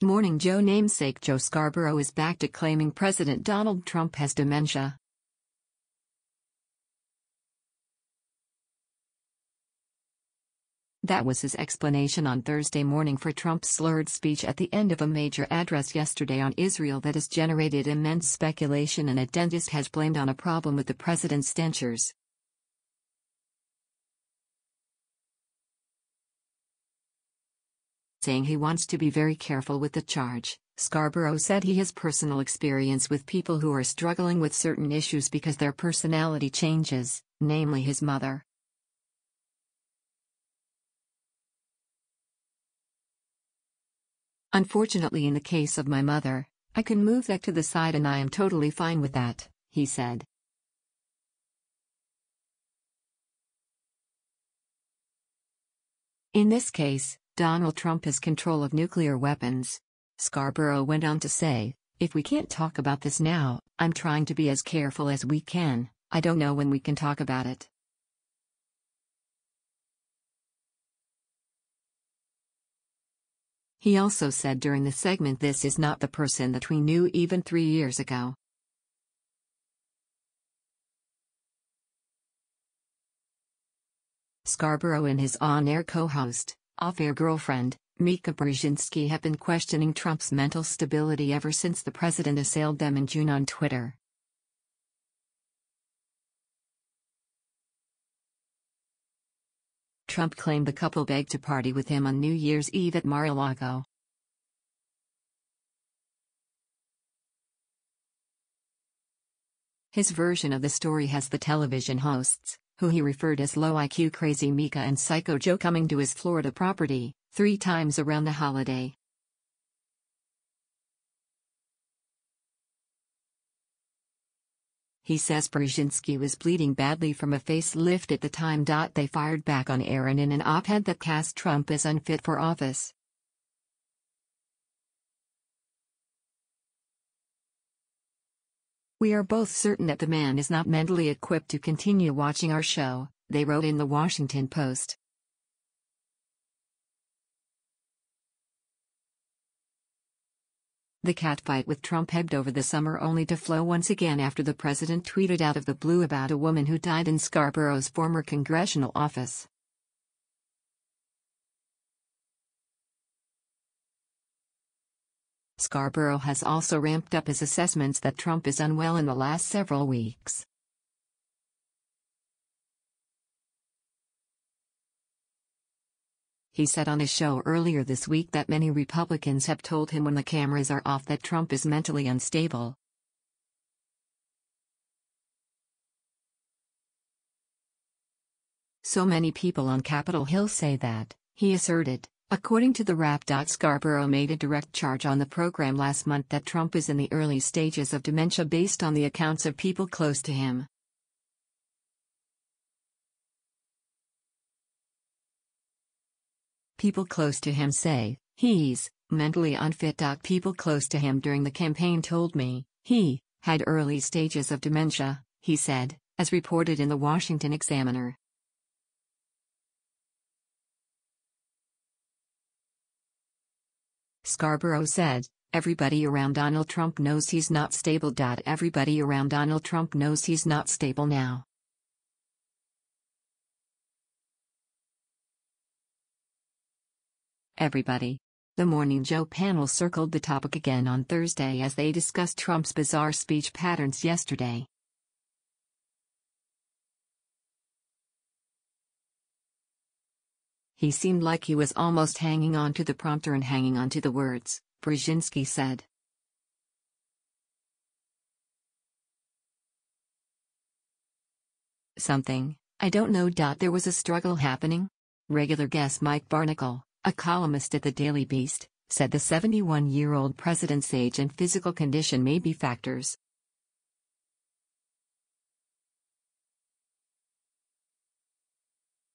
Morning Joe namesake Joe Scarborough is back to claiming President Donald Trump has dementia. That was his explanation on Thursday morning for Trump's slurred speech at the end of a major address yesterday on Israel that has generated immense speculation, and a dentist has blamed on a problem with the president's dentures. Saying he wants to be very careful with the charge, Scarborough said he has personal experience with people who are struggling with certain issues because their personality changes, namely his mother. Unfortunately, in the case of my mother, I can move that to the side and I am totally fine with that, he said. In this case, Donald Trump has control of nuclear weapons. Scarborough went on to say, "If we can't talk about this now, I'm trying to be as careful as we can. I don't know when we can talk about it." He also said during the segment, "This is not the person that we knew even 3 years ago." Scarborough and his on-air co-host, off-air girlfriend, Mika Brzezinski, have been questioning Trump's mental stability ever since the president assailed them in June on Twitter. Trump claimed the couple begged to party with him on New Year's Eve at Mar-a-Lago. His version of the story has the television hosts, who he referred as low-IQ crazy Mika and Psycho Joe, coming to his Florida property 3 times around the holiday. He says Brzezinski was bleeding badly from a facelift at the time. They fired back on air and in an op-ed that cast Trump as unfit for office. "We are both certain that the man is not mentally equipped to continue watching our show," they wrote in the Washington Post. The catfight with Trump ebbed over the summer, only to flow once again after the president tweeted out of the blue about a woman who died in Scarborough's former congressional office. Scarborough has also ramped up his assessments that Trump is unwell in the last several weeks. He said on his show earlier this week that many Republicans have told him when the cameras are off that Trump is mentally unstable. "So many people on Capitol Hill say that," he asserted. According to the Wrap. Scarborough made a direct charge on the program last month that Trump is in the early stages of dementia based on the accounts of people close to him. People close to him say he's mentally unfit. People close to him during the campaign told me he had early stages of dementia, he said, as reported in the Washington Examiner. Scarborough said, "Everybody around Donald Trump knows he's not stable. Everybody around Donald Trump knows he's not stable now." Everybody. The Morning Joe panel circled the topic again on Thursday as they discussed Trump's bizarre speech patterns yesterday. "He seemed like he was almost hanging on to the prompter and hanging on to the words," Brzezinski said. "Something, I don't know. There was a struggle happening." Regular guest Mike Barnicle, a columnist at the Daily Beast, said the 71-year-old president's age and physical condition may be factors.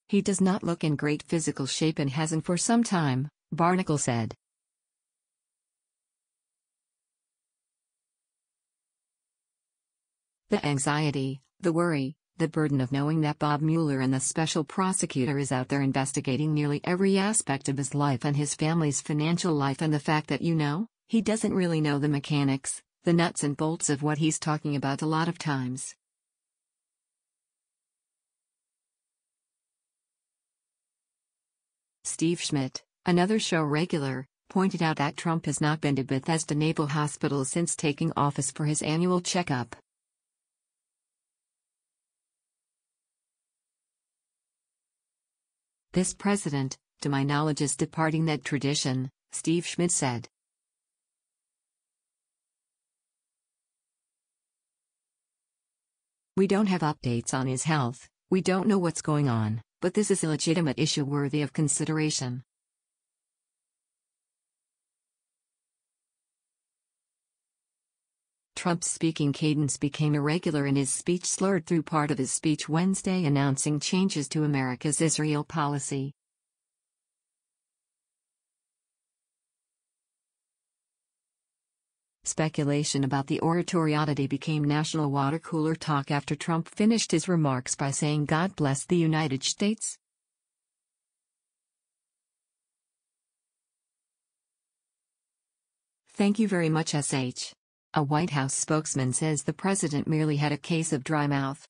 "He does not look in great physical shape and hasn't for some time," Barnicle said. "The anxiety, the worry, the burden of knowing that Bob Mueller and the special prosecutor is out there investigating nearly every aspect of his life and his family's financial life, and the fact that he doesn't really know the mechanics, the nuts and bolts of what he's talking about a lot of times. Steve Schmidt, another show regular, pointed out that Trump has not been to Bethesda Naval Hospital since taking office for his annual checkup. This president, to my knowledge, is departing that tradition, Steve Schmidt said. We don't have updates on his health, we don't know what's going on, but this is a legitimate issue worthy of consideration. Trump's speaking cadence became irregular and his speech slurred through part of his speech Wednesday announcing changes to America's Israel policy. Speculation about the oratory oddity became national water cooler talk after Trump finished his remarks by saying God bless the United States. Thank you very much, SH. A White House spokesman says the president merely had a case of dry mouth.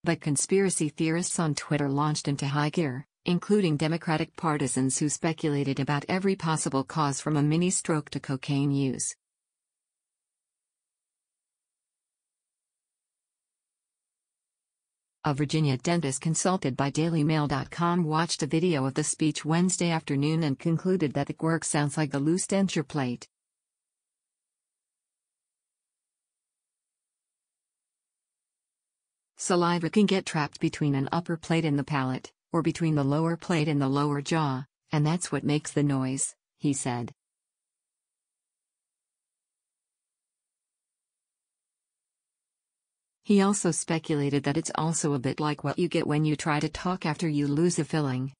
But conspiracy theorists on Twitter launched into high gear, including Democratic partisans who speculated about every possible cause from a mini-stroke to cocaine use. A Virginia dentist consulted by DailyMail.com watched a video of the speech Wednesday afternoon and concluded that the work sounds like a loose denture plate. Saliva can get trapped between an upper plate and the palate, or between the lower plate and the lower jaw, and that's what makes the noise, he said. He also speculated that it's also a bit like what you get when you try to talk after you lose a filling.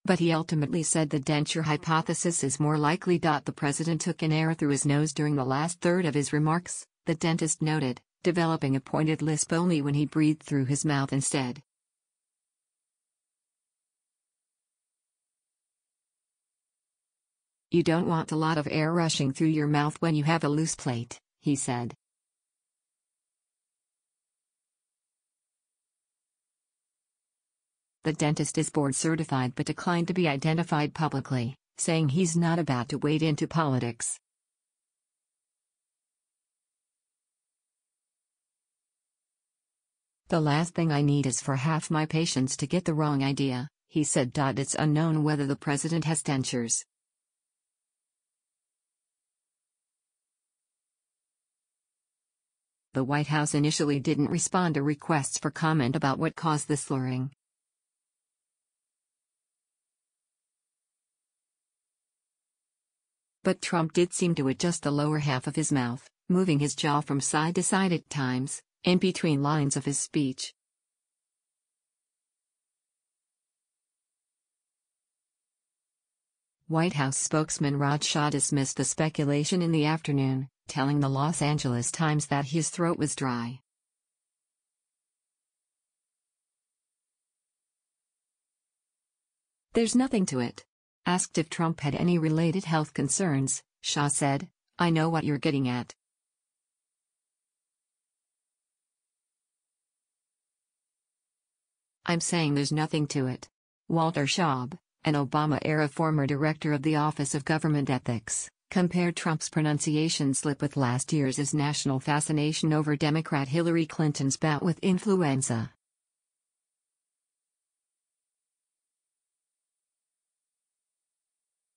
But he ultimately said the denture hypothesis is more likely. The president took in air through his nose during the last third of his remarks, the dentist noted, developing a pointed lisp only when he breathed through his mouth instead. You don't want a lot of air rushing through your mouth when you have a loose plate, he said. The dentist is board certified but declined to be identified publicly, saying he's not about to wade into politics. The last thing I need is for half my patients to get the wrong idea, he said. It's unknown whether the president has dentures. The White House initially didn't respond to requests for comment about what caused the slurring. But Trump did seem to adjust the lower half of his mouth, moving his jaw from side to side at times, in between lines of his speech. White House spokesman Raj Shah dismissed the speculation in the afternoon, telling the Los Angeles Times that his throat was dry. There's nothing to it. Asked if Trump had any related health concerns, Shah said, I know what you're getting at. I'm saying there's nothing to it. Walter Shaub, an Obama-era former director of the Office of Government Ethics, compared Trump's pronunciation slip with last year's national fascination over Democrat Hillary Clinton's bout with influenza.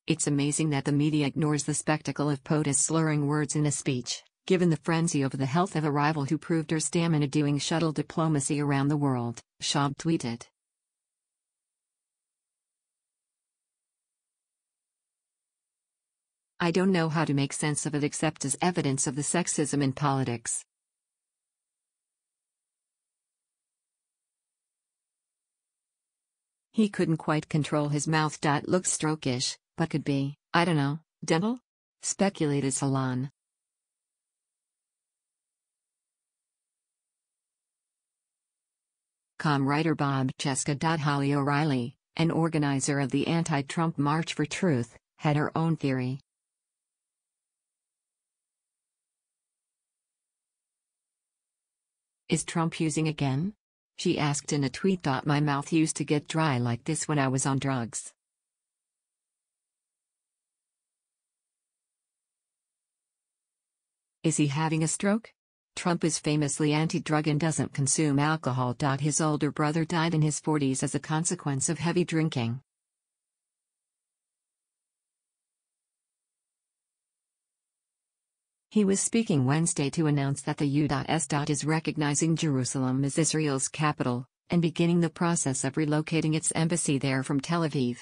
It's amazing that the media ignores the spectacle of POTUS slurring words in a speech, given the frenzy over the health of a rival who proved her stamina doing shuttle diplomacy around the world, Shaub tweeted. I don't know how to make sense of it except as evidence of the sexism in politics. He couldn't quite control his mouth. Looks stroke-ish, but could be, I don't know, dental? Speculated Salon. Writer Bob Cheska. Holly O'Reilly, an organizer of the anti-Trump March for Truth, had her own theory. Is Trump using again? She asked in a tweet. My mouth used to get dry like this when I was on drugs. Is he having a stroke? Trump is famously anti-drug and doesn't consume alcohol. His older brother died in his 40s as a consequence of heavy drinking. He was speaking Wednesday to announce that the U.S. is recognizing Jerusalem as Israel's capital, and beginning the process of relocating its embassy there from Tel Aviv.